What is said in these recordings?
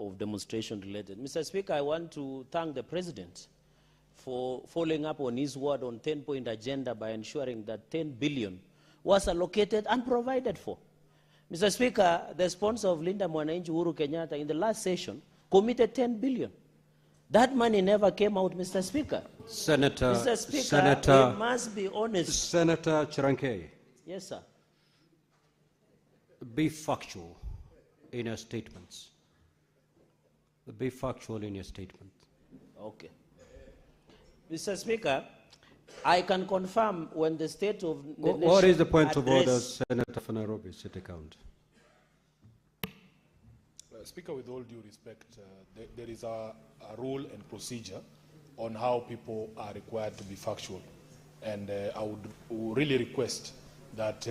of demonstration related. Mr. Speaker, I want to thank the President for following up on his word on 10-point agenda by ensuring that 10 billion was allocated and provided for. Mr. Speaker, the sponsor of Linda Mwananchi, Uhuru Kenyatta, in the last session, committed 10 billion. That money never came out, Mr. Speaker. Mr. Speaker, we must be honest. Senator Cherargei. Yes, sir. Be factual in your statements. Be factual in your statement. Okay. Mr. Speaker, I can confirm when the state of the nation... What is the point of order, Senator for Nairobi City Count? Speaker, with all due respect, there is a rule and procedure on how people are required to be factual. And I would really request that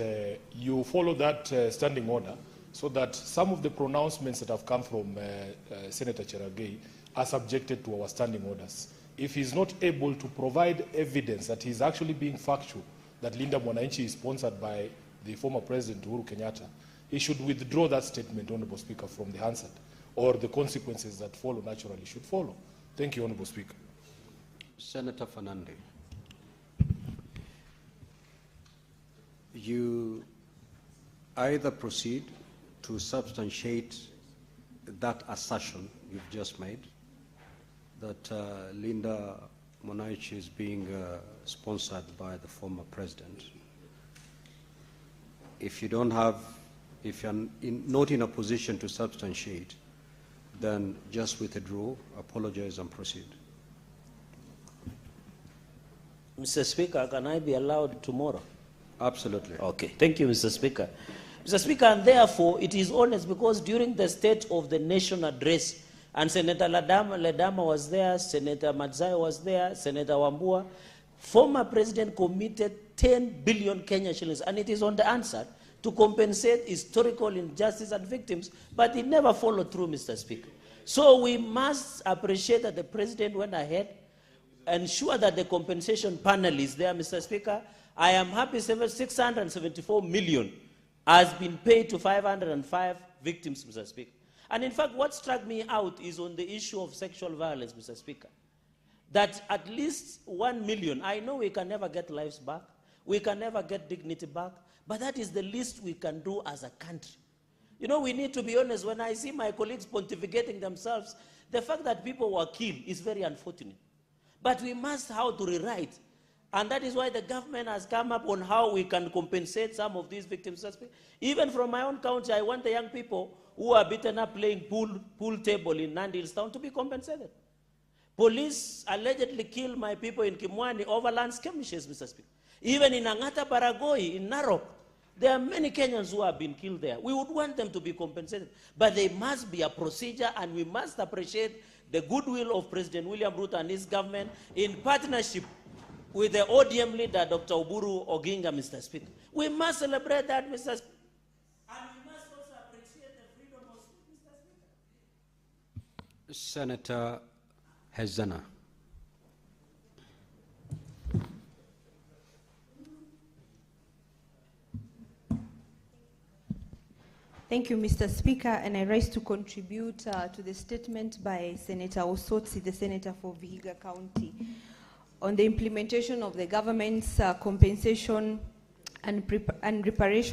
you follow that standing order so that some of the pronouncements that have come from Senator Cherargei are subjected to our standing orders. If he's not able to provide evidence that he's actually being factual, that Linda Mwananchi is sponsored by the former President Uhuru Kenyatta, he should withdraw that statement, Honorable Speaker, from the Hansard, or the consequences that follow naturally should follow. Thank you, Honorable Speaker. Senator Fernandez, you either proceed to substantiate that assertion you've just made, that Linda Mwananchi is being sponsored by the former president. If you don't have, if you're not in a position to substantiate, then just withdraw, apologize, and proceed. Mr. Speaker, can I be allowed tomorrow? Absolutely. Okay. Thank you, Mr. Speaker. Mr. Speaker, and therefore it is honest because during the State of the Nation address, and Senator Ledama was there, Senator Matzai was there, Senator Wambua, former president committed 10 billion Kenya shillings, and it is on the answer to compensate historical injustice and victims, but it never followed through, Mr. Speaker. So we must appreciate that the president went ahead, ensure that the compensation panel is there, Mr. Speaker. I am happy 674 million has been paid to 505 victims, Mr. Speaker. And in fact, what struck me out is on the issue of sexual violence, Mr. Speaker, that at least 1 million, I know we can never get lives back, we can never get dignity back, but that is the least we can do as a country. You know, we need to be honest. When I see my colleagues pontificating themselves, the fact that people were killed is very unfortunate. But we must how to rewrite. And that is why the government has come up on how we can compensate some of these victims. Even from my own county, I want the young people who are beaten up playing pool table in Nandi Town to be compensated. Police allegedly killed my people in Kimwani over land skirmishes, Mr. Speaker. Even in Angata Baragoi, in Narok, there are many Kenyans who have been killed there. We would want them to be compensated. But there must be a procedure, and we must appreciate the goodwill of President William Ruto and his government in partnership with the ODM leader, Dr. Uhuru Oginga, Mr. Speaker. We must celebrate that, Mr. Speaker. And we must also appreciate the freedom of speech, Mr. Speaker. Senator Hezana. Thank you, Mr. Speaker, and I rise to contribute to the statement by Senator Osotsi, the Senator for Vihiga County, on the implementation of the government's compensation and reparation